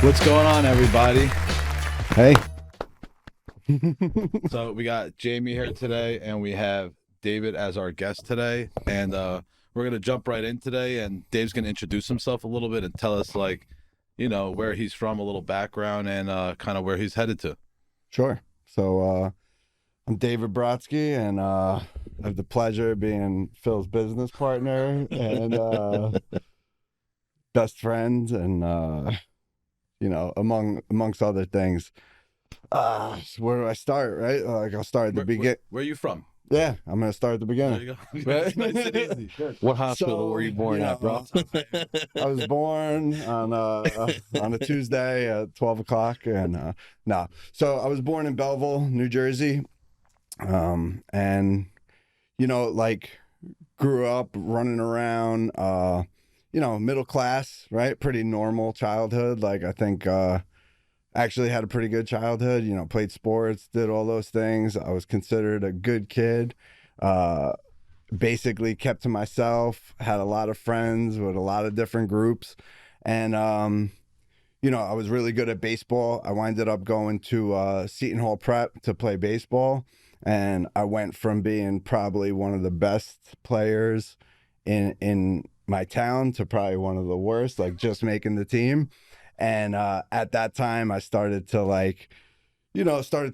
What's going on, everybody? Hey. So we got Jamie here today, and we have David as our guest today, and we're gonna jump right in today. And Dave's gonna introduce himself a little bit and tell us, like, where he's from, a little background, and kind of where he's headed to. Sure. So I'm David Brodsky, and I have the pleasure of being Phil's business partner and best friends, and amongst other things. So where do I start? Right? Like I'll start at the beginning. Where are you from? Yeah, I'm gonna start at the There beginning. you go. Nice and easy. What hospital were you born at, bro? I was born on a Tuesday at 12 o'clock, and no. So I was born in Belleville, New Jersey, and grew up running around, middle class, right? Pretty normal childhood. Like I think actually had a pretty good childhood, played sports, did all those things. I was considered a good kid, basically kept to myself, had a lot of friends with a lot of different groups. And, I was really good at baseball. I winded up going to Seton Hall Prep to play baseball. And I went from being probably one of the best players in my town to probably one of the worst, like just making the team. And at that time, I started to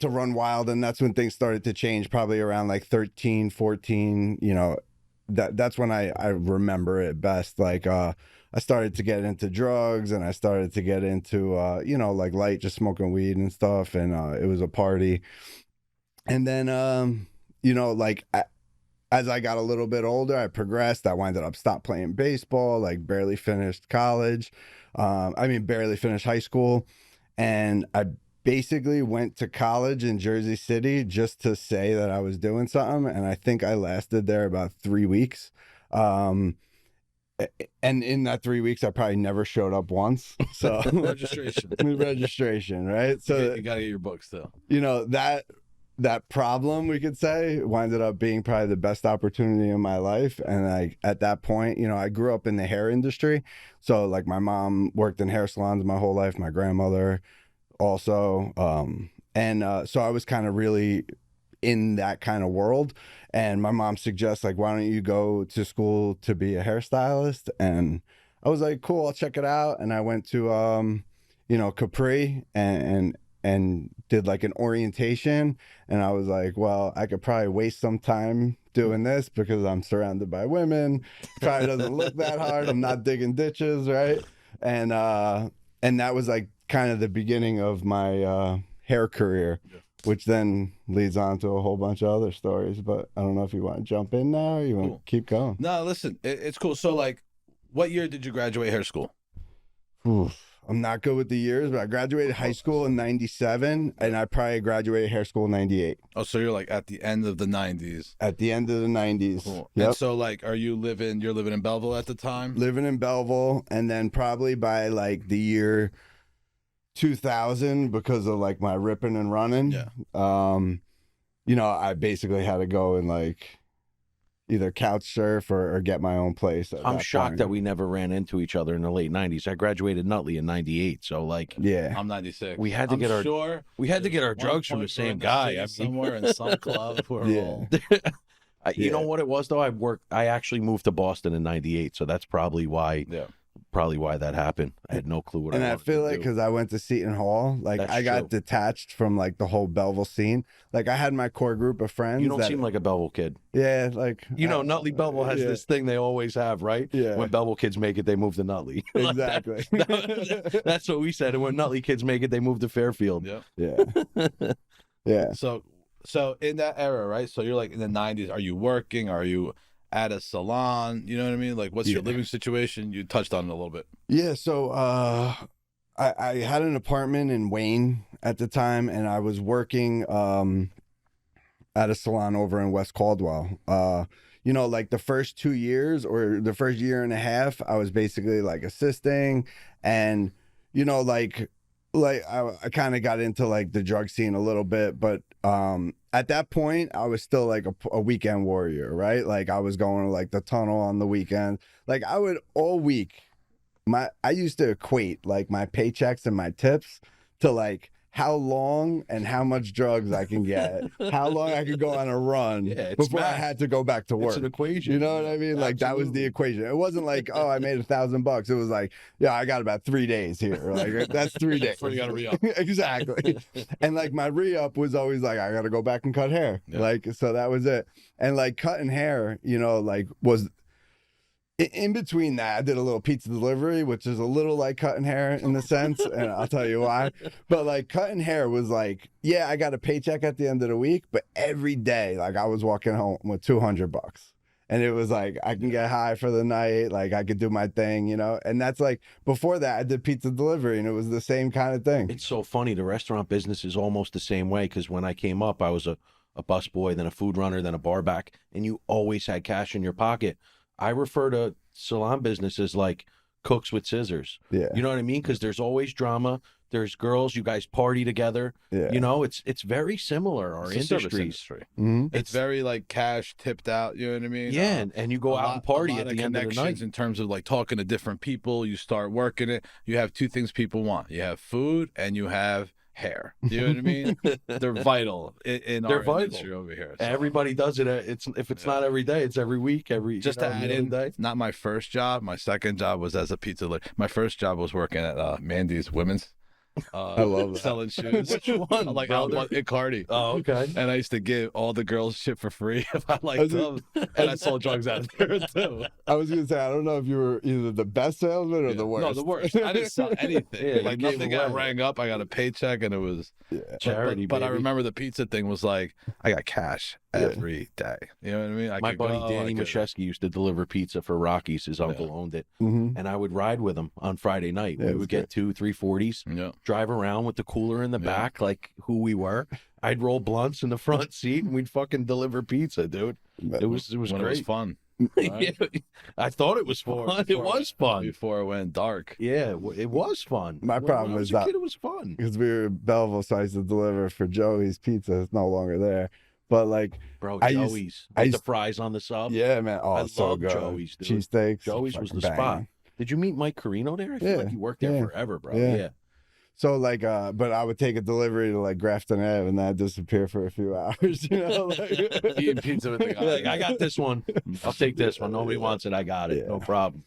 run wild. And that's when things started to change, probably around like 13, 14, that's when I remember it best. Like I started to get into drugs, and I started to get into, like light, just smoking weed and stuff. And it was a party. And then, as I got a little bit older, I progressed. I winded up stopped playing baseball, like barely finished college. Barely finished high school. And I basically went to college in Jersey City just to say that I was doing something. And I think I lasted there about 3 weeks. And in that 3 weeks, I probably never showed up once. So registration, right? So you gotta get your books though. That problem, we could say, winded up being probably the best opportunity in my life. And at that point, I grew up in the hair industry. So like my mom worked in hair salons my whole life, my grandmother also. So I was kind of really in that kind of world. And my mom suggests, like, why don't you go to school to be a hairstylist? And I was like, cool, I'll check it out. And I went to, Capri and did like an orientation. And I was like, well, I could probably waste some time doing this because I'm surrounded by women. Probably doesn't look that hard. I'm not digging ditches, right? And that was like kind of the beginning of my hair career, which then leads on to a whole bunch of other stories. But I don't know if you want to jump in now or you want to keep going. No, listen, it's cool. So like, what year did you graduate hair school? Oof. I'm not good with the years, but I graduated high school in 97, and I probably graduated hair school in 98. Oh, so you're like at the end of the 90s. At the end of the 90s. Cool. Yep. And so like, you're living in Belleville at the time? Living in Belleville, and then probably by like the year 2000, because of like my ripping and running, I basically had to go and like either couch surf or get my own place. I'm shocked that we never ran into each other in the late 90s. I graduated Nutley in 98, so like, yeah, I'm 96. We had to get our drugs from the same guy. Somewhere in some club. You know what it was though? I actually moved to Boston in 98, so that's probably why that happened. I had no clue what and I I wanted feel to like do. because I went to Seton Hall, like That's I got true. detached from like the whole Belleville scene. Like I had my core group of friends. You don't seem like a Belleville kid. Yeah, like Nutley Belleville has this thing they always have, right? Yeah. When Belleville kids make it, they move to Nutley. Exactly. That's what we said. And when Nutley kids make it, they move to Fairfield. Yeah. Yeah. Yeah. So in that era, right? So you're like in the 90s. Are you working? Are you at a salon? You know what I mean? Like, what's your living situation? You touched on it a little bit. Yeah. So I had an apartment in Wayne at the time, and I was working at a salon over in West Caldwell. Like the first 2 years or the first year and a half, I was basically like assisting, and I kind of got into like the drug scene a little bit, but at that point I was still like a weekend warrior, right? Like I was going to like the tunnel on the weekend. Like I would all week I used to equate like my paychecks and my tips to like how long and how much drugs I can get, how long I could go on a run before I had to go back to work. It's an equation. You know what I mean? Like that was the equation. It wasn't like, oh, I made $1,000. It was like, yeah, I got about 3 days here. Like that's 3 days. Before you got to re-up. Exactly. And like my re-up was always like, I got to go back and cut hair. Yeah. Like, so that was it. And like cutting hair, you know, like was in between that, I did a little pizza delivery, which is a little like cutting hair in the sense, and I'll tell you why. But like cutting hair was like, yeah, I got a paycheck at the end of the week, but every day, like I was walking home with $200. And it was like, I can get high for the night, like I could do my thing, you know? And that's like, before that, I did pizza delivery, and it was the same kind of thing. It's so funny. The restaurant business is almost the same way, because when I came up, I was a busboy, then a food runner, then a bar back, and you always had cash in your pocket. I refer to salon businesses like cooks with scissors. Yeah. You know what I mean? Because there's always drama. There's girls, you guys party together. Yeah. You know, it's very similar. Our industry. Mm-hmm. It's very like cash tipped out. You know what I mean? Yeah, and you go out and party at the end of the night. In terms of like talking to different people, you start working it. You have two things people want. You have food and you have hair. You know what I mean? They're vital in our industry over here. So. Everybody does it. If it's not every day, it's every week. Just to add in, not my first job. My second job was as a pizza delivery. My first job was working at Mandy's Women's. I love that. Selling shoes. Which one? Like Cardi. Oh, okay. And I used to give all the girls shit for free if I liked them. And I sold drugs out there too. I was gonna say, I don't know if you were either the best salesman or the worst. No, the worst. I didn't sell anything. Like nothing got rang up. I got a paycheck and it was charity. But I remember the pizza thing was like, I got cash every day. You know what I mean? My buddy Danny Mashesky used to deliver pizza for Rockies. His uncle owned it. Mm-hmm. And I would ride with him on Friday night. We would get 2 340s, drive around with the cooler in the back, like who we were. I'd roll blunts in the front seat and we'd fucking deliver pizza, dude. It was great. It was fun. Right? I thought it was fun. It was fun. Before it went dark. Yeah, it was fun. My problem was that it was fun. Because we were in Belleville, so I used to deliver for Joey's Pizza. It's no longer there. But like, bro, Joey's with the fries on the sub. Yeah, man. Oh, I so love good. Joey's, dude. Cheesesteaks. Joey's was the spot. Did you meet Mike Carino there? I feel like he worked there forever, bro. Yeah. So like, but I would take a delivery to like Grafton Ave, and then I'd disappear for a few hours. You know, like eating pizza with the guy. Like, I got this one. I'll take this one. Nobody wants it. I got it. No problem.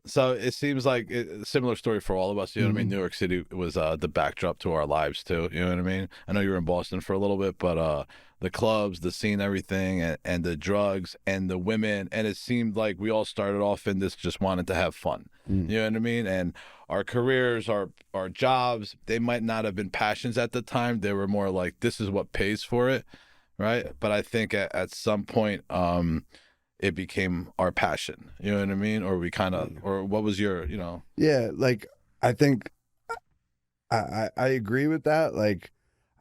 So it seems like a similar story for all of us. You know what I mean? New York City was the backdrop to our lives too. You know what I mean? I know you were in Boston for a little bit, but the clubs, the scene, everything, and the drugs and the women, and it seemed like we all started off in this just wanted to have fun. You know what I mean? And our careers, our jobs, they might not have been passions at the time. They were more like, this is what pays for it, right? But I think at some point, it became our passion. You know what I mean? Or we kind of, or what was your, you know? Yeah, like I think I agree with that. Like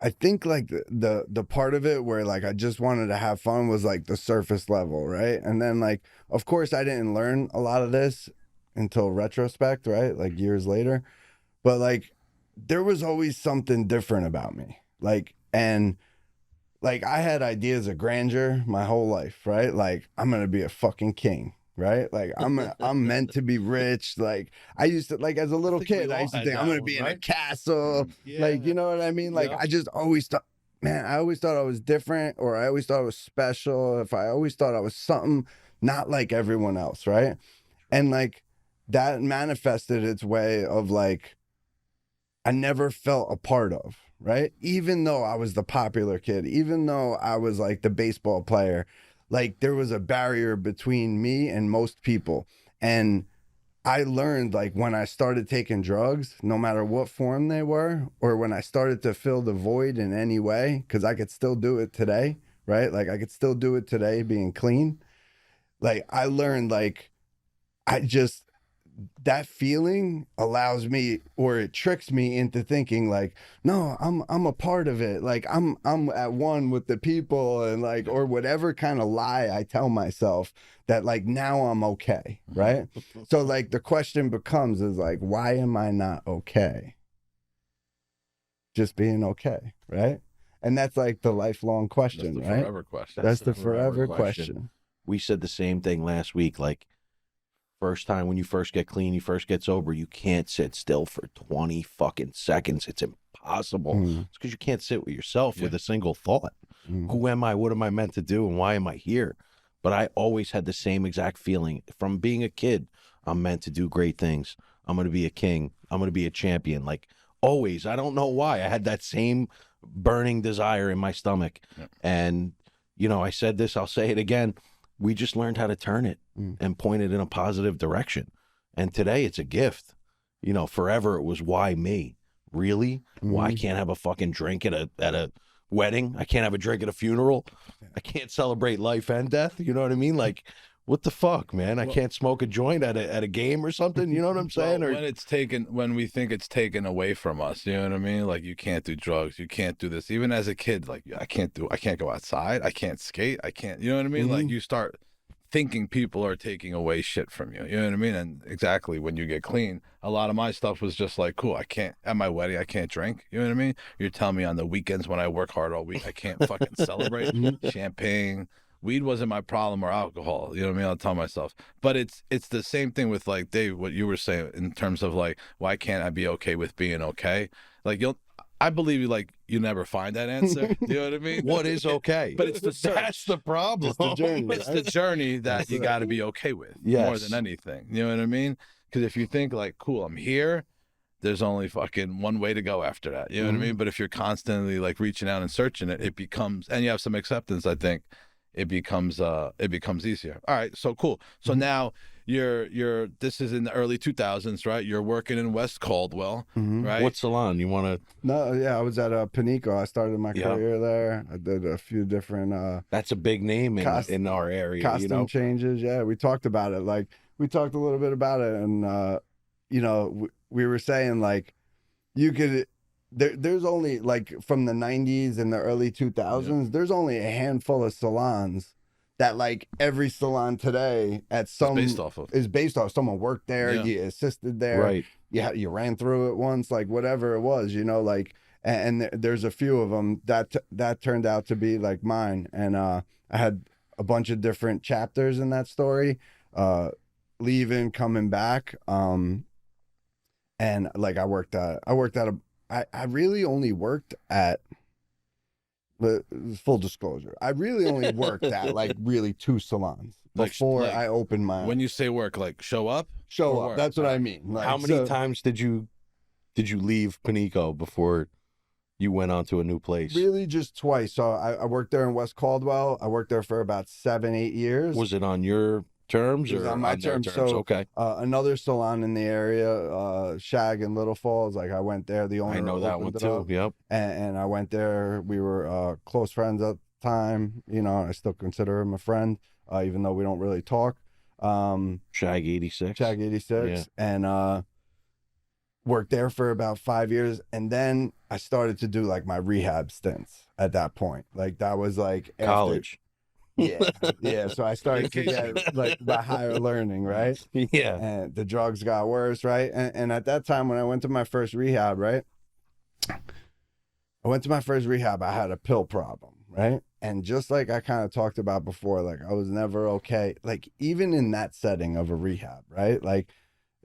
I think like the part of it where like I just wanted to have fun was like the surface level, right? And then like, of course, I didn't learn a lot of this until retrospect, right? Like years later. But like there was always something different about me. Like, and like I had ideas of grandeur my whole life, right? Like I'm gonna be a fucking king, right? Like I'm meant to be rich. Like I used to, like as a little kid, I used to think I'm gonna be in a castle. Like, you know what I mean? Like I just always thought, man, I always thought I was different, or I always thought I was special. If I always thought I was something not like everyone else, right? And like that manifested its way of like I never felt a part of, right? Even though I was the popular kid, even though I was like the baseball player, like there was a barrier between me and most people. And I learned like when I started taking drugs, no matter what form they were, or when I started to fill the void in any way, because I could still do it today, right? Like I could still do it today being clean. Like I learned like that feeling allows me, or it tricks me into thinking like, no, I'm a part of it. Like I'm at one with the people, and like, or whatever kind of lie I tell myself that like now I'm okay, right? So like the question becomes is like, why am I not okay? Just being okay, right? And that's like the lifelong question, that's the right? Forever question. That's the forever question. We said the same thing last week. Like, First time when you first get clean, you first get sober, you can't sit still for 20 fucking seconds. It's impossible. It's because you can't sit with yourself with a single thought. Who am I? What am I meant to do? And why am I here? But I always had the same exact feeling from being a kid. I'm meant to do great things. I'm going to be a king. I'm going to be a champion. Like always. I don't know why. I had that same burning desire in my stomach. And, you know, I said this, I'll say it again. We just learned how to turn it and point it in a positive direction. And today it's a gift. You know, forever it was, why me? Really? Why I can't have a fucking drink at a wedding? I can't have a drink at a funeral? I can't celebrate life and death? You know what I mean? Like, what the fuck, man? I can't smoke a joint at a game or something. You know what I'm saying? Well, when we think it's taken away from us, you know what I mean? Like, you can't do drugs, you can't do this. Even as a kid, like, I can't go outside, I can't skate, I can't, you know what I mean? Like, you start thinking people are taking away shit from you, you know what I mean? And exactly, when you get clean, a lot of my stuff was just like, cool, I can't, at my wedding, I can't drink, you know what I mean? You're telling me on the weekends when I work hard all week, I can't fucking celebrate champagne. Weed wasn't my problem, or alcohol, you know what I mean? I'll tell myself. But it's the same thing with, like, Dave, what you were saying in terms of, like, why can't I be okay with being okay? Like, I believe you never find that answer. You know what I mean? What is okay? But it's the search. That's the problem. It's the journey. It's the journey that you got to be okay with more than anything. You know what I mean? Because if you think, like, cool, I'm here, there's only fucking one way to go after that. You know what I mean? But if you're constantly, like, reaching out and searching it becomes, and you have some acceptance, I think, it becomes easier. All right, so cool. So now you're this is in the early 2000s, right? You're working in West Caldwell, right? What salon you want to? No, yeah, I was at Panico. I started my career there. I did a few different That's a big name in our area. Costume changes. Yeah, we talked about it. Like, we talked a little bit about it, and you know, we were saying, like, you could. There's only, like, from the 90s and the early 2000s, there's only a handful of salons that, like, every salon today is based off. Someone worked there, you assisted there, right? Yeah, you ran through it once, like, whatever it was, you know, like, and there's a few of them that turned out to be like mine, and I had a bunch of different chapters in that story, leaving, coming back, and, like, I worked at I really only worked at, full disclosure, I really only worked at, like, really 2 salons before I opened my own. When you say work, like, show up? Work. That's what I mean. Like, how many times did you leave Panico before you went on to a new place? Really just twice. So I worked there in West Caldwell. I worked there for about 7-8 years. Was it on your terms or on my terms? So, okay. Another salon in the area, Shag in Little Falls. Like, I went there. The owner, I know that one too. Yep. And I went there. We were close friends at the time. You know, I still consider him a friend, even though we don't really talk. Shag 86. Shag 86, and worked there for about 5 years, and then I started to do, like, my rehab stints at that point. Like, that was like college. Yeah. So I started to get, like, the higher learning, right? Yeah. And the drugs got worse, right? And at that time, when I went to my first rehab, right? I had a pill problem, right? And just like I kind of talked about before, like, I was never okay. Like, even in that setting of a rehab, right? Like,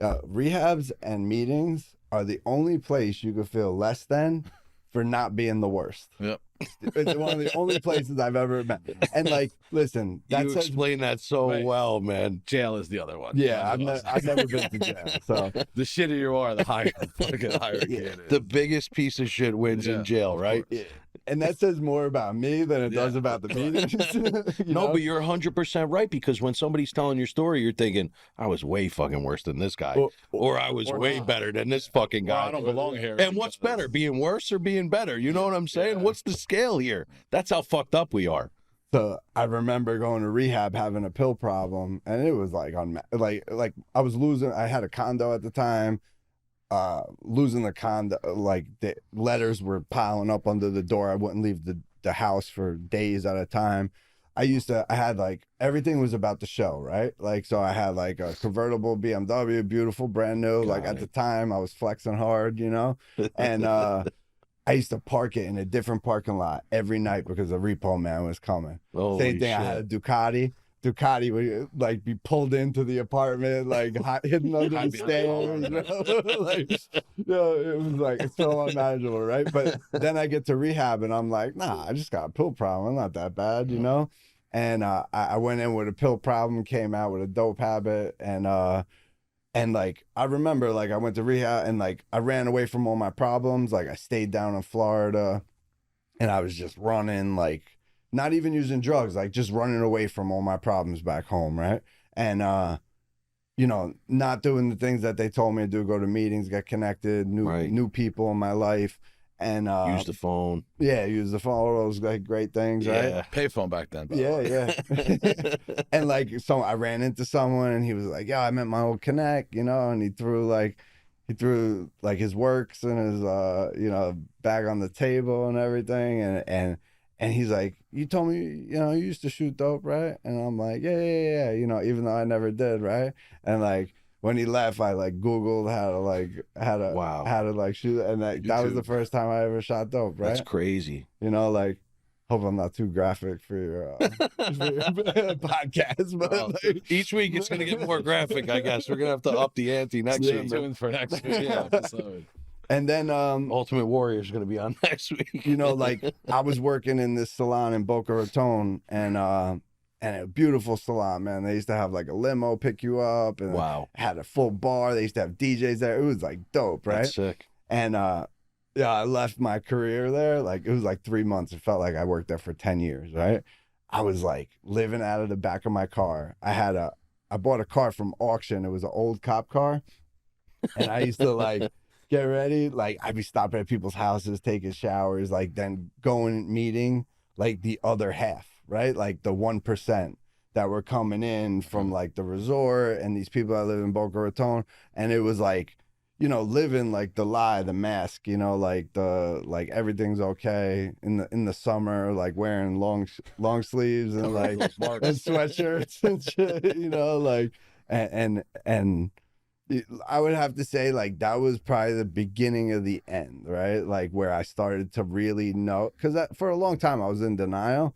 rehabs and meetings are the only place you could feel less than for not being the worst. Yep. It's one of the only places I've ever met. And, like, listen, you explain that so well, man. Jail is the other one. Yeah, I've never been to jail. So the shitter you are, the higher it is. The biggest piece of shit wins in jail, right? Yeah. And that says more about me than it does about the meetings. No, but you're 100% right, because when somebody's telling your story, you're thinking, I was way fucking worse than this guy, or I was way better than this fucking guy. I don't belong here. And what's better, being worse or being better? You know what I'm saying? Yeah. What's the scale here? That's how fucked up we are. So I remember going to rehab, having a pill problem, and it was like like I was losing. I had a condo at the time. Losing the condo, like, the letters were piling up under the door. I wouldn't leave the house for days at a time. I had, like, everything was about the show, right? Like, so I had, like, a convertible BMW, beautiful, brand new. Like, at the time I was flexing hard, you know? And I used to park it in a different parking lot every night because the repo man was coming. Same thing. Shit. I had a Ducati. Ducati would like be pulled into the apartment, like hidden under Hide the behind stairs. Like, it was like it's so unmanageable, right? But then I get to rehab and I'm like, nah, I just got a pill problem. I'm not that bad, you know? And I went in with a pill problem, came out with a dope habit, and like I remember like I went to rehab and like I ran away from all my problems. Like I stayed down in Florida and I was just running, like not even using drugs, like just running away from all my problems back home, right? And you know, not doing the things that they told me to do, go to meetings, get connected, new people in my life. And Use the phone. Yeah, use the phone, all those like great things, right? Payphone back then. By the Yeah, yeah. And like, so I ran into someone and he was like, yeah, I met my old connect, you know, and he threw like his works and his you know, bag on the table and everything, and he's like, you told me, you know, you used to shoot dope, right? And I'm like, yeah, you know, even though I never did, right? And like when he left, I like Googled how to like shoot, and that was the first time I ever shot dope, right? That's crazy. You know, like, hope I'm not too graphic for your, podcast, but like, Each week it's gonna get more graphic, I guess. We're gonna have to up the ante next Stay week. tuned for next week. Yeah, episode. And then Ultimate Warrior is gonna be on next week. you know, like I was working in this salon in Boca Raton, and a beautiful salon, man. They used to have like a limo pick you up, and had a full bar. They used to have DJs there. It was like dope, right? That's sick. And yeah, I left my career there. Like it was like 3 months. It felt like I worked there for 10 years, right? I was like living out of the back of my car. I bought a car from auction. It was an old cop car, and I used to like get ready. Like I'd be stopping at people's houses, taking showers, like then going meeting like the other half, right? Like the 1% that were coming in from like the resort and these people that live in Boca Raton. And it was like, you know, living like the lie, the mask, you know, like everything's okay in the summer, like wearing long sleeves and like and sweatshirts and shit, you know, like and I would have to say like that was probably the beginning of the end, right? Like where I started to really know, because for a long time I was in denial,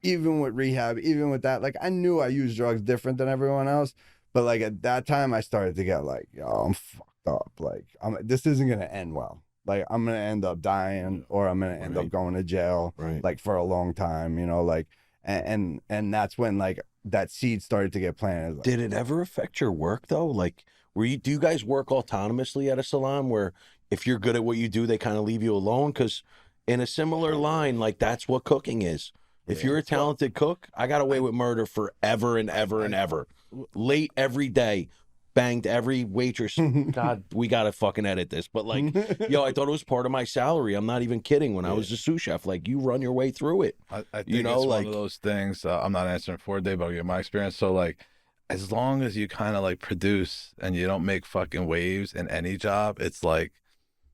even with rehab, even with that. Like I knew I used drugs different than everyone else, but like at that time I started to get like, yo, I'm fucked up. Like this isn't gonna end well. Like I'm gonna end up dying, or I'm gonna end up going to jail, like for a long time, you know, like and that's when like that seed started to get planted. Like, did it ever affect your work though? Like, do you guys work autonomously at a salon where if you're good at what you do, they kind of leave you alone? Because in a similar line, like that's what cooking is. If you're a talented cook, I got away with murder forever and ever and ever. Late every day, banged every waitress. God, we got to fucking edit this. But like, yo, I thought it was part of my salary. I'm not even kidding. When I was a sous chef, like you run your way through it. I think you know, it's like one of those things. I'm not answering for it, Dave, but I'll give my experience. So like, as long as you kind of like produce and you don't make fucking waves in any job, it's like,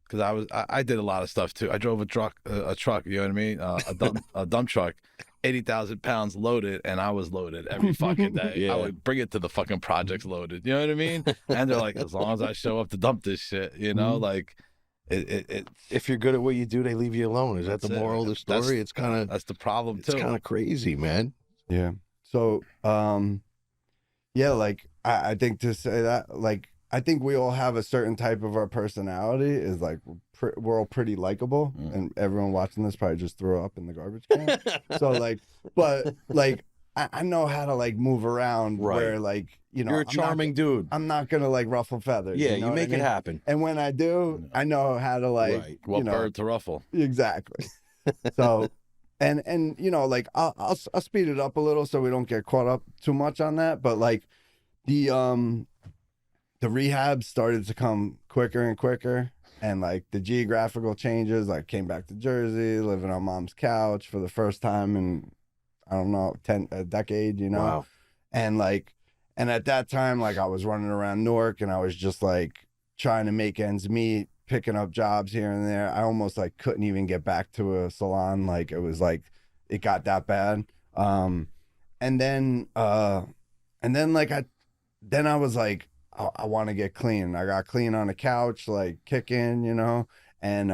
because I did a lot of stuff too. I drove a truck, you know what I mean? A dump truck, 80,000 pounds loaded, and I was loaded every fucking day. I would bring it to the fucking projects loaded, you know what I mean? And they're like, as long as I show up to dump this shit, you know, like it. If you're good at what you do, they leave you alone. Is that the moral of the story? It's kind of, that's the problem too. It's kind of crazy, man. Yeah. So, yeah, like I think to say that, like, I think we all have a certain type of our personality is like we're all pretty likable, and everyone watching this probably just threw up in the garbage can. So like, but like I know how to like move around where like, you know, you're a charming dude. I'm not gonna like ruffle feathers. Yeah, you know you make it happen. And when I do, I know how to like what bird to ruffle. Exactly. So. And you know, like I'll speed it up a little so we don't get caught up too much on that. But like the rehab started to come quicker and quicker, and like the geographical changes. Like came back to Jersey, living on mom's couch for the first time in I don't know a decade, you know. Wow. And like, and at that time, like I was running around Newark, and I was just like trying to make ends meet, picking up jobs here and there. I almost like couldn't even get back to a salon. Like it was like, it got that bad. And then like I was like, I want to get clean. I got clean on the couch, like kicking, you know, and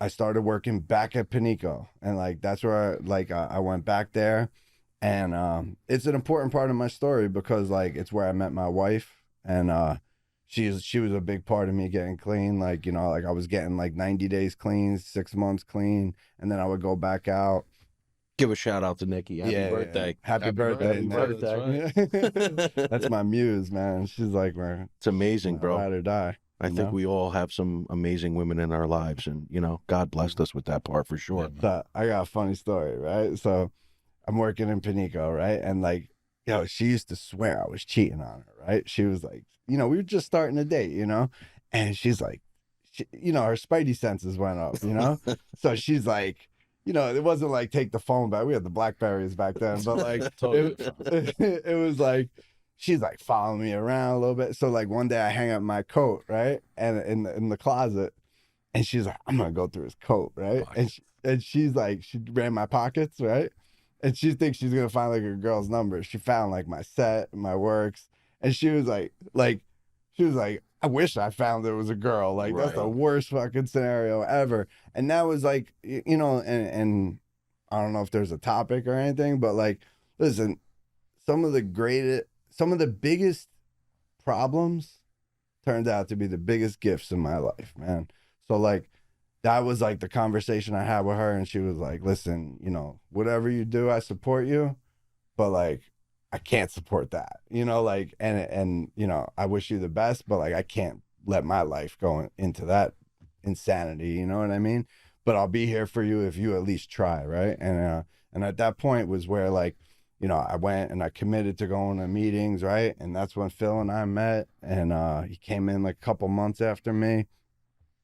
I started working back at Panico, and like, that's where I went back there, And it's an important part of my story because like it's where I met my wife, and she was a big part of me getting clean. Like, you know, like I was getting like 90 days clean, 6 months clean, and then I would go back out. Give a shout out to Nikki. Happy birthday. Happy birthday. Birthday. That's my muse, man. She's like, man, It's amazing, bro. ride or die. I think we all have some amazing women in our lives, and you know, God blessed us with that part for sure. So I got a funny story, right? So I'm working in Panico, right? And like, yo, she used to swear I was cheating on her, right? She was like, you know, we were just starting a date, you know? And she's like, you know, her spidey senses went up, you know? So she's like, you know, it wasn't like take the phone back. We had the Blackberries back then, but like, it was like, she's like following me around a little bit. So like one day I hang up my coat, right? And in the closet, and she's like, I'm gonna go through his coat, right? And she's like, she ran my pockets, right? And she thinks she's gonna find like a girl's number. She found like my set, my works, and she was like, I wish I found it was a girl. Like that's the worst fucking scenario ever. And that was like, you know, and I don't know if there's a topic or anything, but like, listen, some of the biggest problems turned out to be the biggest gifts in my life, man. So like, that was like the conversation I had with her, and she was like, listen, you know, whatever you do, I support you, but like, I can't support that, you know, like, and, you know, I wish you the best, but like, I can't let my life go into that insanity, you know what I mean? But I'll be here for you if you at least try, right? And at that point was where like, you know, I went and I committed to going to meetings, right? And that's when Phil and I met, and he came in like a couple months after me.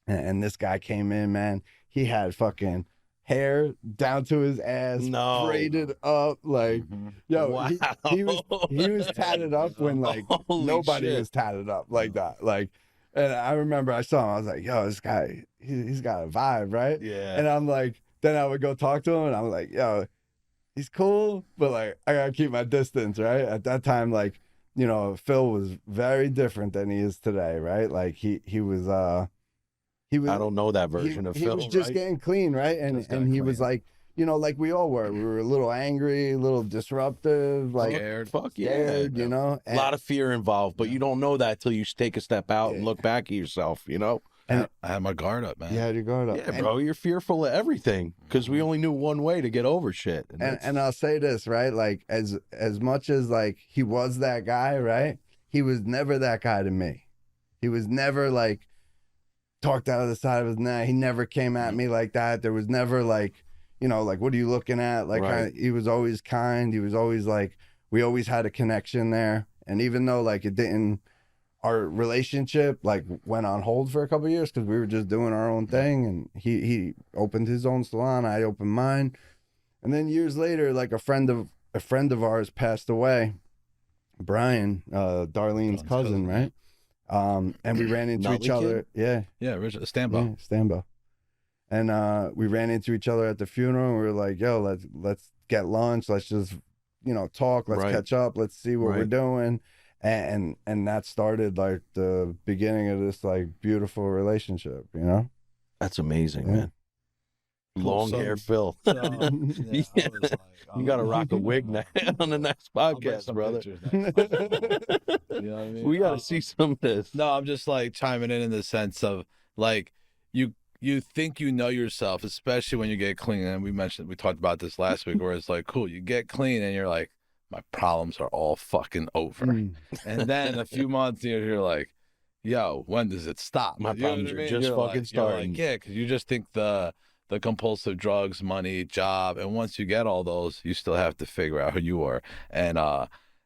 And this guy came in, man. He had fucking hair down to his ass, braided up, like, yo, wow. he was tatted up when like nobody was tatted up like that, like. And I remember I saw him. I was like, yo, this guy, he's got a vibe, right? Yeah. And I'm like, then I would go talk to him, and I'm like, yo, he's cool, but like, I gotta keep my distance, right? At that time, like, you know, Phil was very different than he is today, right? Like he was. I don't know that version of Phil. He was just getting clean, right? And he was like, you know, like we all were. We were a little angry, a little disruptive, like scared. Scared, you know? A lot of fear involved, but you don't know that till you take a step out and look back at yourself, you know? And I had my guard up, man. You had your guard up. Yeah, bro, you're fearful of everything because we only knew one way to get over shit. And I'll say this, right? Like, as much as like he was that guy, right? He was never that guy to me. He was never like, talked out of the side of his neck. He never came at me like that. There was never like, you know, like, what are you looking at? Like, he was always kind. He was always like, we always had a connection there. And even though like our relationship like went on hold for a couple of years because we were just doing our own thing, and he opened his own salon, I opened mine. And then years later, like a friend of ours passed away, Brian, Darlene's cousin, right? And we ran into each other. Yeah, Richard Stambo. Yeah, Stambo. And we ran into each other at the funeral, and we were like, yo, let's get lunch. Let's just, you know, talk. Let's catch up. Let's see what we're doing. And that started like the beginning of this like beautiful relationship, you know? That's amazing, man. Long hair Phil. You gotta rock a wig now on the next podcast, brother. You know what I mean? We gotta see some of this. No, I'm just like chiming in the sense of like you think you know yourself, especially when you get clean. And we talked about this last week, where it's like, cool, you get clean and you're like, my problems are all fucking over. And then a few months you're like, yo, when does it stop? My problems are just fucking starting. Like, yeah, because you just think the compulsive drugs, money, job, and once you get all those, you still have to figure out who you are. And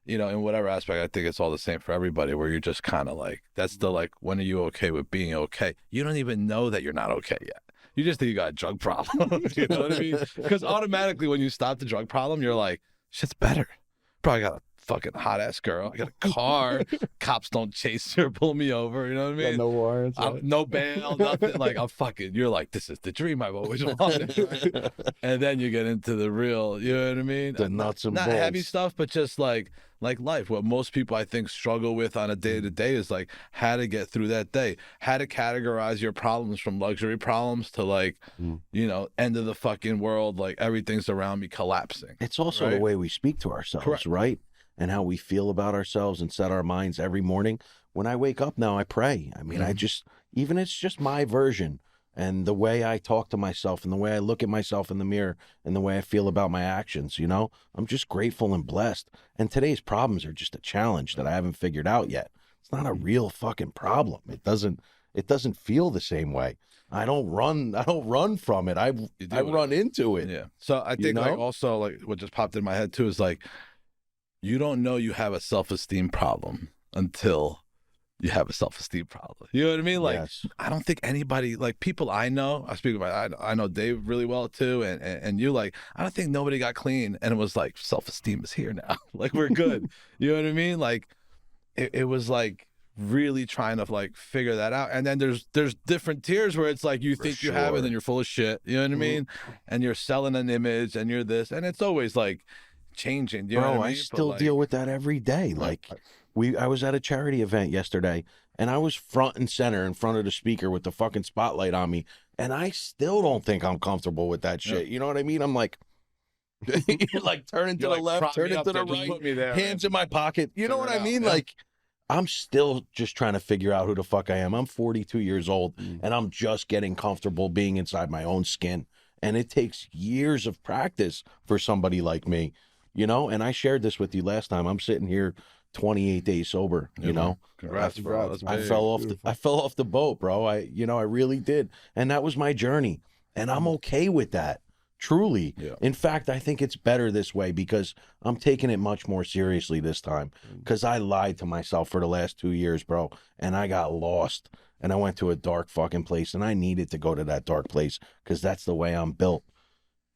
you know, in whatever aspect, I think it's all the same for everybody, where you're just kind of like, that's the like, when are you okay with being okay? You don't even know that you're not okay yet. You just think you got a drug problem. You know what I mean? Because automatically when you stop the drug problem, you're like, shit's better. Probably got a fucking hot ass girl. I got a car. Cops don't chase her, pull me over. You know what I Got mean? no warrants. No bail, nothing. Like I'm fucking. You're like, this is the dream I've always wanted. Right? And then you get into the real. You know what I mean? The nuts and not bolts. heavy stuff, but just like life. What most people I think struggle with on a day to day is like how to get through that day, how to categorize your problems from luxury problems to like, you know, end of the fucking world. Like everything's around me collapsing. It's also right? the way we speak to ourselves, Correct. right? And how we feel about ourselves and set our minds every morning. When I wake up now, I pray. I mean, I just, even it's just my version and the way I talk to myself and the way I look at myself in the mirror and the way I feel about my actions, you know, I'm just grateful and blessed. And today's problems are just a challenge that I haven't figured out yet. It's not a real fucking problem. It doesn't feel the same way. I don't run from it. I run into it. Yeah. So I think like also like what just popped in my head too is like, you don't know you have a self-esteem problem until you have a self-esteem problem. You know what I mean? Like, Yes. I don't think anybody, like people I know, I know Dave really well too, and you like, I don't think nobody got clean and it was like, self-esteem is here now. Like, we're good. You know what I mean? Like, it was like really trying to like figure that out. And then there's different tiers where it's like, you think you have it and you're full of shit. You know what I mean? And you're selling an image and you're this, and it's always like, changing. You know what I mean? I still deal with that every day. Like I was at a charity event yesterday and I was front and center in front of the speaker with the fucking spotlight on me. And I still don't think I'm comfortable with that shit. You know what I mean? I'm like, like turning to the left, turning to the right, hands in my pocket. You know what I mean? Like, I'm still just trying to figure out who the fuck I am. I'm 42 years old and I'm just getting comfortable being inside my own skin. And it takes years of practice for somebody like me. You know, and I shared this with you last time. I'm sitting here 28 days sober, you know. Congrats, bro. I fell off the boat, bro. I really did. And that was my journey. And I'm okay with that. Truly. Yeah. In fact, I think it's better this way because I'm taking it much more seriously this time. Because I lied to myself for the last 2 years, bro. And I got lost. And I went to a dark fucking place. And I needed to go to that dark place because that's the way I'm built.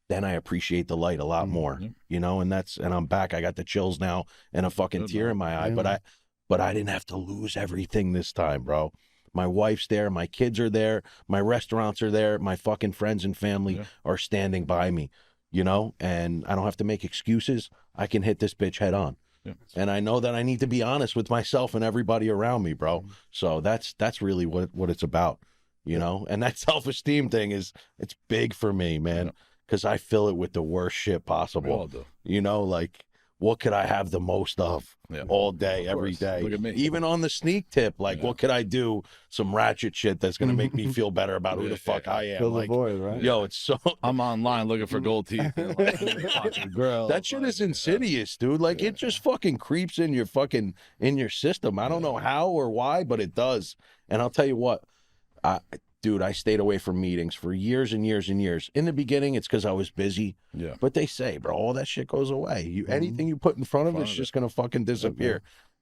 Then I appreciate the light a lot more, you know, and I'm back. I got the chills now and a fucking tear in my eye, but I didn't have to lose everything this time, bro. My wife's there. My kids are there. My restaurants are there. My fucking friends and family are standing by me, you know, and I don't have to make excuses. I can hit this bitch head on. Yeah. And I know that I need to be honest with myself and everybody around me, bro. So that's really what it's about, you know, and that self-esteem thing it's big for me, man. Because I fill it with the worst shit possible. We all do. You know, like, what could I have the most of all day, every day? Look at me. Even on the sneak tip, like, what could I do? Some ratchet shit that's going to make me feel better about who the fuck I am. Fill like, the void, right? Yo, it's so... I'm online looking for gold teeth. And like, girl, that shit is insidious, dude. Like, it just fucking creeps in your system. I don't know how or why, but it does. And I'll tell you what, dude, I stayed away from meetings for years and years and years. In the beginning, it's because I was busy. Yeah. But they say, bro, all that shit goes away. Anything you put in front of it's just going to fucking disappear.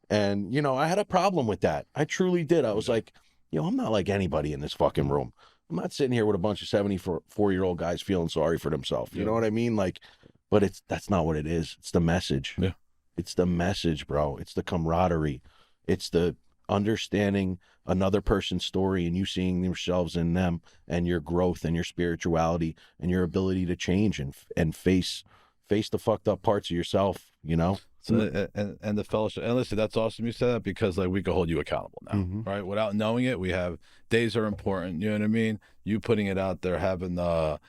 And, you know, I had a problem with that. I truly did. I was like, yo, I'm not like anybody in this fucking room. I'm not sitting here with a bunch of 74-year-old guys feeling sorry for themselves. You know what I mean? Like, but that's not what it is. It's the message. Yeah. It's the message, bro. It's the camaraderie. It's the understanding another person's story and you seeing yourselves in them and your growth and your spirituality and your ability to change and face the fucked up parts of yourself, you know? So and the fellowship, and listen, that's awesome you said that because like we can hold you accountable now, right? Without knowing it, we have days are important. You know what I mean? You putting it out there, having the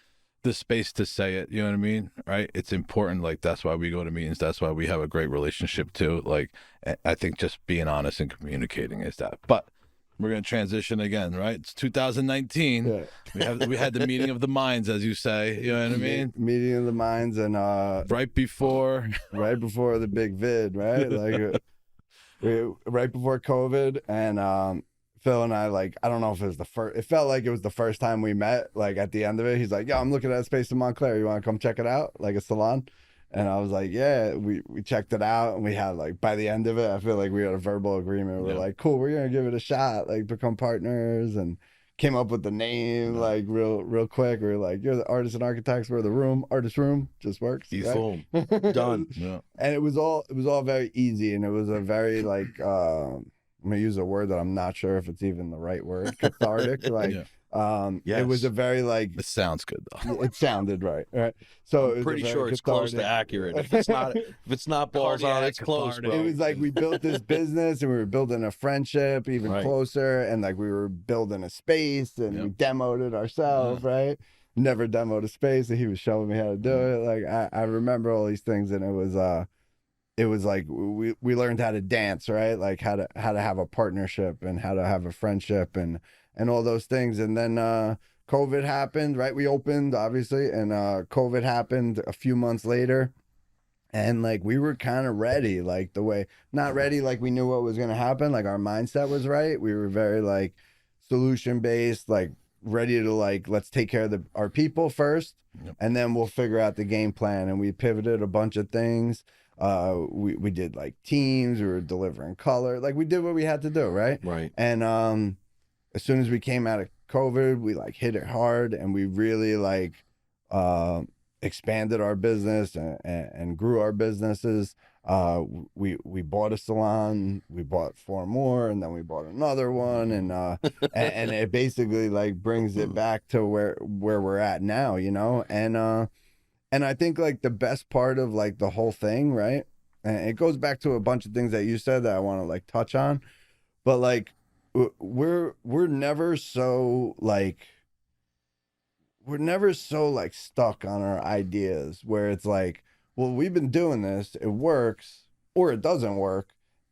space to say it. You know what I mean? Right? It's important. Like that's why we go to meetings. That's why we have a great relationship too. Like I think just being honest and communicating is that. But we're gonna transition again, right? It's 2019. Yeah. We had the meeting of the minds, as you say. You know what I mean? Meeting of the minds, and right before the big vid, right? Like right before COVID, and Phil and I, like, I don't know if it was the first. It felt like it was the first time we met. Like at the end of it, he's like, "Yeah, I'm looking at a space in Montclair. You want to come check it out? Like a salon?" And I was like, yeah, we checked it out, and we had, like, by the end of it, I feel like we had a verbal agreement. We're like, cool, we're going to give it a shot, like become partners and came up with the name like real quick. We were like, you're the artists and architects, we're the room, artist room, just works. Boom, done. Yeah. And it was all very easy, and it was a very like I'm gonna use a word that I'm not sure if it's even the right word, cathartic. Like it was a very like It sounds good though. it sounded right. So it was Pretty a very sure it's close to cathartic- accurate. If it's not balls on, it's close, bro. It was like we built this business and we were building a friendship even Right. closer, and like we were building a space and we demoed it ourselves, right? Never demoed a space, and he was showing me how to do it. Like I remember all these things, and it was like we learned how to dance, right? Like how to have a partnership and how to have a friendship and all those things. And then COVID happened, right? We opened obviously, and COVID happened a few months later. And like we were kind of ready, like the way, not ready, like we knew what was going to happen. Like our mindset was right. We were very like solution based, like ready to like, let's take care of our people first, and then we'll figure out the game plan. And we pivoted a bunch of things. We did like teams, we were delivering color, like we did what we had to do, right? Right. And as soon as we came out of COVID, we like hit it hard, and we really like expanded our business and grew our businesses. We bought a salon, we bought 4 more, and then we bought another one, and it basically like brings it back to where we're at now, you know. And I think like the best part of like the whole thing, right? And it goes back to a bunch of things that you said that I want to like touch on, but like we're never so like stuck on our ideas where it's like, well, we've been doing this, it works or it doesn't work,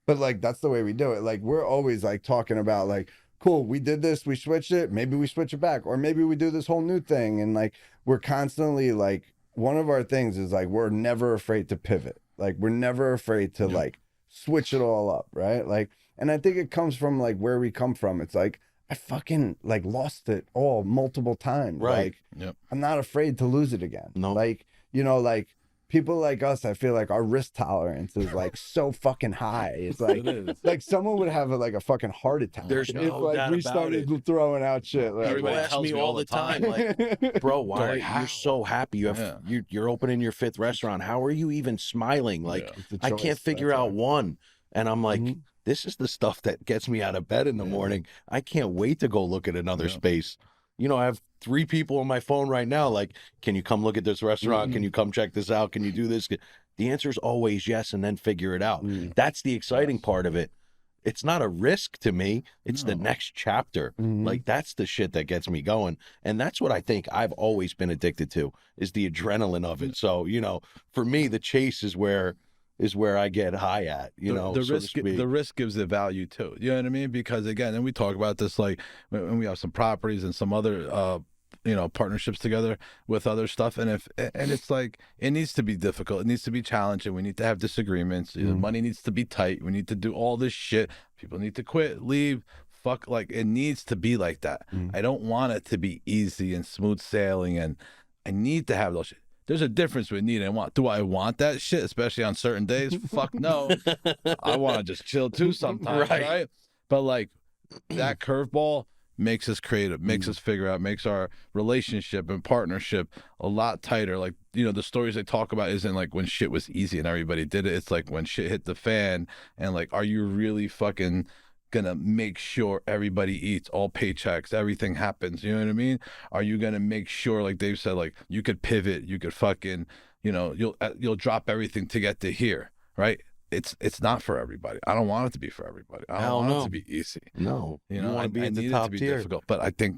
but like that's the way we do it. Like we're always like talking about like, cool, we did this, we switched it, maybe we switch it back, or maybe we do this whole new thing. And like we're constantly like, one of our things is like we're never afraid to pivot. Like we're never afraid to like switch it all up, right? Like, and I think it comes from like where we come from. It's like I fucking like lost it all multiple times. Right. Like I'm not afraid to lose it again. No. Like, you know, like people like us, I feel like our risk tolerance is like so fucking high. It's like like someone would have like a fucking heart attack. There's if no like doubt we about started throwing out shit. Like, People ask me all the time, like, bro, why are you're so happy? You're opening your 5th restaurant. How are you even smiling? Like, I can't figure out one. And I'm like, this is the stuff that gets me out of bed in the morning. I can't wait to go look at another space. You know, I have 3 people on my phone right now. Like, can you come look at this restaurant? Can you come check this out? Can you do this? The answer is always yes, and then figure it out. That's the exciting part of it. It's not a risk to me. It's the next chapter. Like, that's the shit that gets me going. And that's what I think I've always been addicted to, is the adrenaline of it. So, you know, for me, the chase is where I get high at, you know. The risk gives it value too. You know what I mean? Because again, and we talk about this like when we have some properties and some other you know, partnerships together with other stuff, and it's like it needs to be difficult, it needs to be challenging, we need to have disagreements, money needs to be tight, we need to do all this shit, people need to quit, leave, fuck, like it needs to be like that. I don't want it to be easy and smooth sailing, and I need to have those shit. There's a difference between need and want. Do I want that shit, especially on certain days? Fuck no. I want to just chill too sometimes, right? But like that curveball makes us creative, makes us figure out, makes our relationship and partnership a lot tighter. Like, you know, the stories they talk about isn't like when shit was easy and everybody did it. It's like when shit hit the fan, and like, are you really fucking gonna make sure everybody eats, all paychecks, everything happens? You know what I mean? Are you gonna make sure, like Dave said, like you could pivot, you could fucking, you know, you'll drop everything to get to here, right? It's not for everybody. I don't want it to be for everybody. I don't want it to be easy. No, you know, want to be I in the need top it to be tier. difficult. But I think,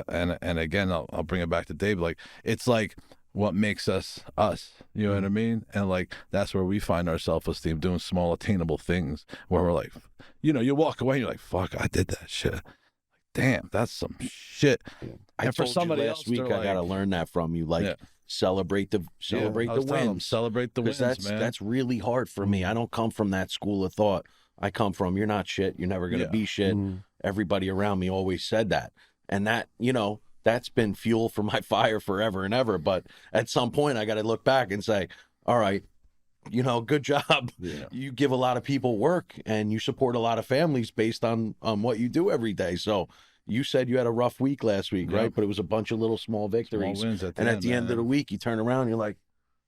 and again, I'll bring it back to Dave. Like it's like what makes us us. You know what I mean? And like that's where we find our self-esteem, doing small, attainable things where we're like, you know, you walk away and you're like, fuck, I did that shit. Like, damn, that's some shit. And for somebody last week, I gotta learn that from you. Like celebrate the wins. Celebrate the wins, man. That's really hard for me. I don't come from that school of thought. I come from, you're not shit, you're never gonna be shit. Everybody around me always said that. And that, you know, that's been fuel for my fire forever and ever. But at some point I gotta look back and say, all right, you know, good job. You give a lot of people work and you support a lot of families based on what you do every day. So you said you had a rough week last week, Yep. right? But it was a bunch of little small victories. Small wins at the And end, at the end of man. the week, you turn around, you're like,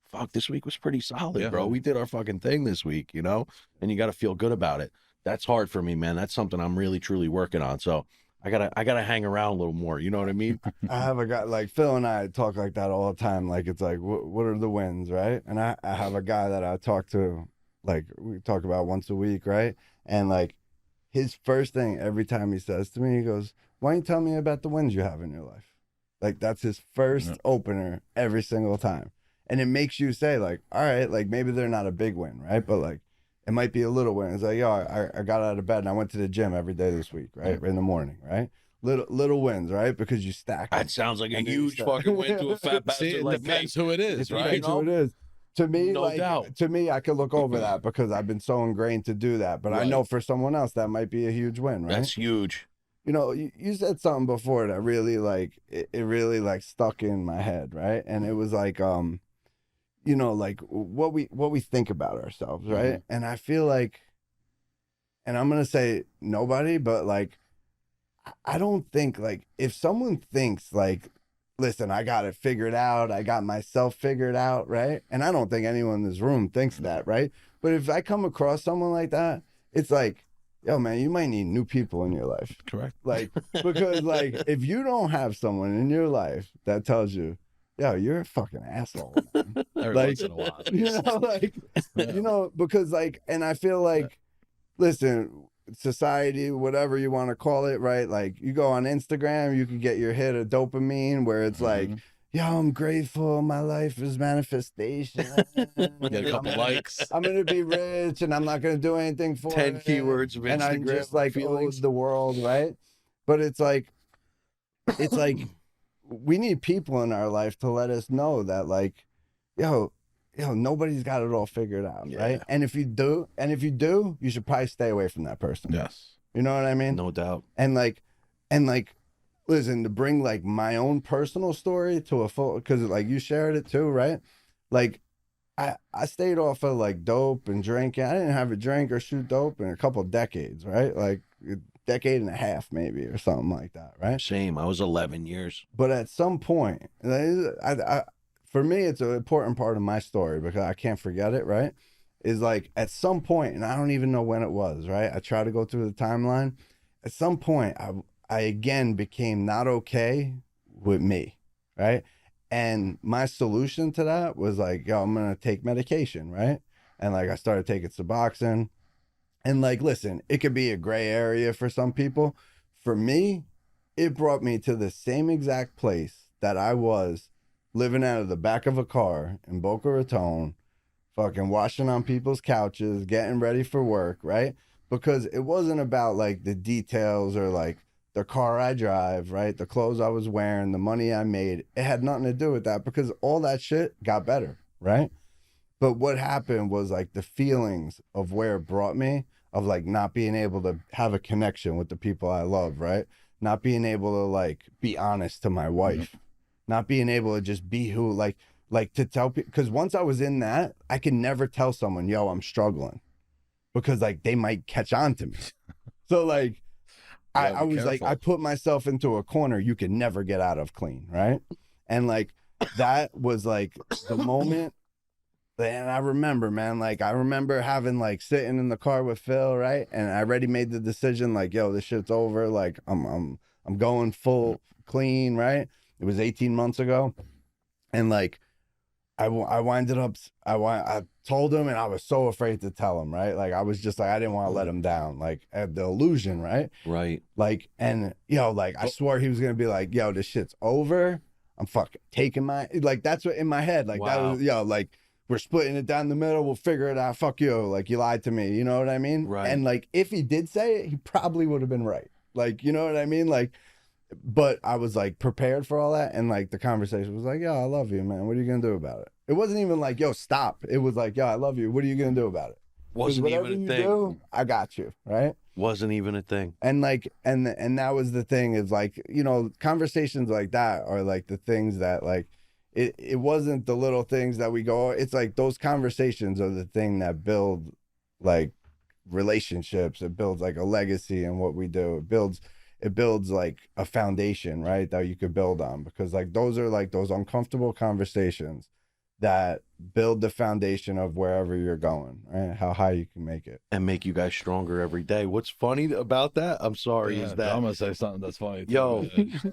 fuck, this week was pretty solid, Yeah. bro. We did our fucking thing this week, you know? And you got to feel good about it. That's hard for me, man. That's something I'm really, truly working on. So I gotta hang around a little more. You know what I mean? I have a guy like Phil and I talk like that all the time. Like it's like, what are the wins, right? And I have a guy that I talk to, like we talk about once a week, right? And like his first thing every time he says to me, he goes, "Why don't you tell me about the wins you have in your life?" Like that's his first opener every single time, and it makes you say like, all right, like maybe they're not a big win, right? But like it might be a little win. It's like, yo, I got out of bed and I went to the gym every day this week, right? In the morning, right? Little wins, right? Because you stack them. That sounds like a And then huge you start- fucking win to a fat See, bastard it like me. depends who it is, You right? That's who it is. To me, No doubt. to me, I could look over that because I've been so ingrained to do that. But I Right. know for someone else that might be a huge win, right? That's huge. You know, you said something before that really like it really like stuck in my head, right? And it was like you know, like what we think about ourselves, right? And I feel like, and I'm gonna say nobody, but like I don't think like if someone thinks like, listen, I got it figured out, I got myself figured out, right? And I don't think anyone in this room thinks that, right? But if I come across someone like that, it's like, yo, man, you might need new people in your life. Correct. Like, because like if you don't have someone in your life that tells you, yo, you're a fucking asshole, man. Every Like, once in a while. You know, like, you know, because like, and I feel like, listen, society, whatever you want to call it, right? Like you go on Instagram, you can get your hit of dopamine where it's like, yo, I'm grateful. My life is manifestation. Get a couple likes. I'm going to be rich and I'm not going to do anything for 10 it. keywords of And I'm Instagram just like feelings. owes the world, right? But it's like we need people in our life to let us know that like, yo, nobody's got it all figured out, right? Yeah. And if you do, you should probably stay away from that person. Yes. You know what I mean? No doubt. And like, listen, to bring like my own personal story to a full, because like you shared it too, right? Like I stayed off of like dope and drinking. I didn't have a drink or shoot dope in a couple decades, right? Like a decade and a half maybe or something like that, right? Same. I was 11 years. But at some point, for me, it's an important part of my story because I can't forget it, right? Is like at some point, and I don't even know when it was, right? I try to go through the timeline. At some point, I again became not okay with me, right? And my solution to that was like, yo, I'm going to take medication, right? And like I started taking Suboxone. And like, listen, it could be a gray area for some people. For me, it brought me to the same exact place that I was living out of the back of a car in Boca Raton, fucking washing on people's couches, getting ready for work, right? Because it wasn't about like the details or like the car I drive, right? The clothes I was wearing, the money I made. It had nothing to do with that because all that shit got better, right? But what happened was like the feelings of where it brought me, of like not being able to have a connection with the people I love, right? Not being able to like be honest to my wife, not being able to just be who, like to tell people, because once I was in that, I could never tell someone, yo, I'm struggling, because like they might catch on to me. So like, I was like, I put myself into a corner you could never get out of clean, right? And like, that was like the moment. And I remember, man, like I remember having like sitting in the car with Phil, right? And I already made the decision, like, yo, this shit's over. Like I'm going full clean, right? It was 18 months ago. And like, I winded up, I told him, and I was so afraid to tell him, right? Like I was just like, I didn't want to let him down, like at the illusion, right? Right. Like, and yo, like I swore he was gonna be like, yo, this shit's over. I'm fucking taking my, like that's what in my head, like that was, yo, like we're splitting it down the middle. We'll figure it out. Fuck you. Like you lied to me. You know what I mean? Right. And like if he did say it, he probably would have been right. Like, you know what I mean? Like, but I was like prepared for all that, and like the conversation was like, yo, I love you, man. What are you gonna do about it? It wasn't even like, yo, stop. It was like, yo, I love you. What are you gonna do about it? 'Cause Wasn't whatever even a you thing. do, I got you, right? Wasn't even a thing. And like, and that was the thing, is like, you know, conversations like that are like the things that like, it wasn't the little things that we go, it's like those conversations are the thing that build like relationships. It builds like a legacy in what we do. it builds like a foundation, right, that you could build on, because like those are like those uncomfortable conversations that build the foundation of wherever you're going, right? How high you can make it. And make you guys stronger every day. What's funny about that, I'm sorry, Yeah, is that I'm gonna say something that's funny. Too. yo,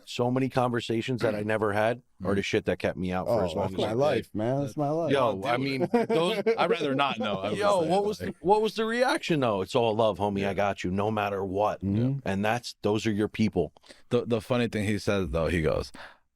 so many conversations that I never had are the shit that kept me out for Oh, as long that's as my I life, man. That's my life. Yo, I mean, those. I'd rather not know. I would Yo, say, like, what was the reaction though? It's all love, homie. Yeah. I got you, no matter what. Mhm. And those are your people. the funny thing he said though, he goes,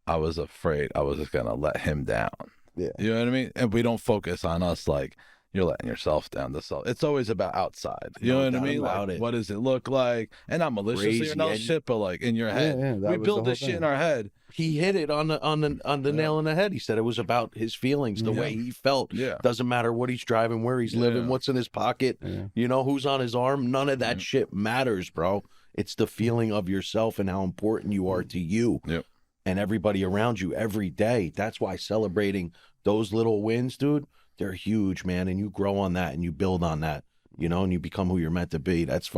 I was afraid I was just gonna let him down. Yeah. You know what I mean? And we don't focus on us like you're letting yourself down. It's always about outside. You No know what I doubt mean? about Like, it. what does it look like? And not maliciously Crazy, or no and- shit, but like in your head. Yeah, that We was build the this whole shit in thing. our head. He hit it on the nail on the head. He said it was about his feelings, the Yeah. way he felt. Yeah. Doesn't matter what he's driving, where he's living, Yeah. what's in his pocket, Yeah. you know, who's on his arm. None of that Yeah. shit matters, bro. It's the feeling of yourself and how important you are to you Yep. and everybody around you every day. That's why celebrating those little wins, dude, they're huge, man. And you grow on that and you build on that, you know, and you become who you're meant to be. That's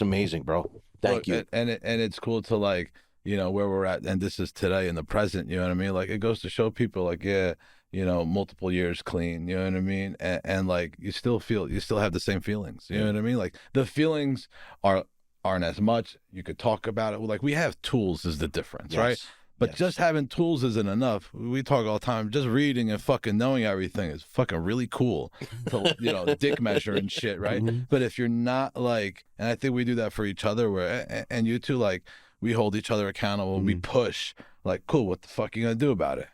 amazing, bro. Thank Look, you. And it's cool to like, you know, where we're at, and this is today in the present. You know what I mean? Like it goes to show people, like, yeah, you know, multiple years clean. You know what I mean? And like you still have the same feelings. You know what I mean? Like the feelings aren't as much. You could talk about it. Like we have tools is the difference, right? Yes. But Yes. just having tools isn't enough. We talk all the time. Just reading and fucking knowing everything is fucking really cool. To, you know, dick measure and shit, right? Mhm. But if you're not like, and I think we do that for each other, where and you two, like, we hold each other accountable. We push. Like, cool. What the fuck you gonna do about it?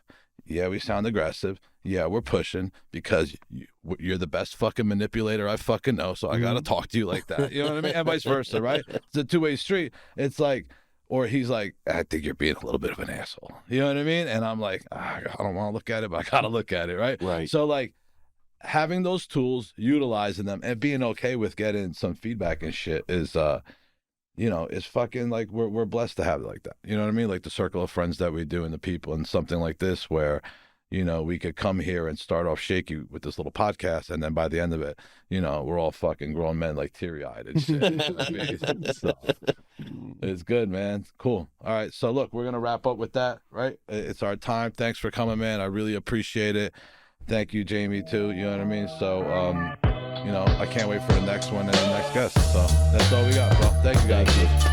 Yeah, we sound aggressive. Yeah, we're pushing because you're the best fucking manipulator I fucking know. So I gotta talk to you like that. You know what I mean? And vice versa, right? It's a two-way street. It's like. Or he's like, I think you're being a little bit of an asshole. You know what I mean? And I'm like, I don't want to look at it, but I got to look at it, right? Right. So, like, having those tools, utilizing them, and being okay with getting some feedback and shit is, you know, is fucking, like, we're blessed to have it like that. You know what I mean? Like, the circle of friends that we do and the people and something like this where, you know, we could come here and start off shaky with this little podcast, and then by the end of it, you know, we're all fucking grown men, like teary-eyed and shit. You know what I mean? So, it's good, man. Cool. All right, so look, we're gonna wrap up with that, right? It's our time. Thanks for coming, man. I really appreciate it. Thank you, Jamie, too. You know what I mean? So, you know, I can't wait for the next one and the next guest. So that's all we got, bro. Thank you, guys. Thank you.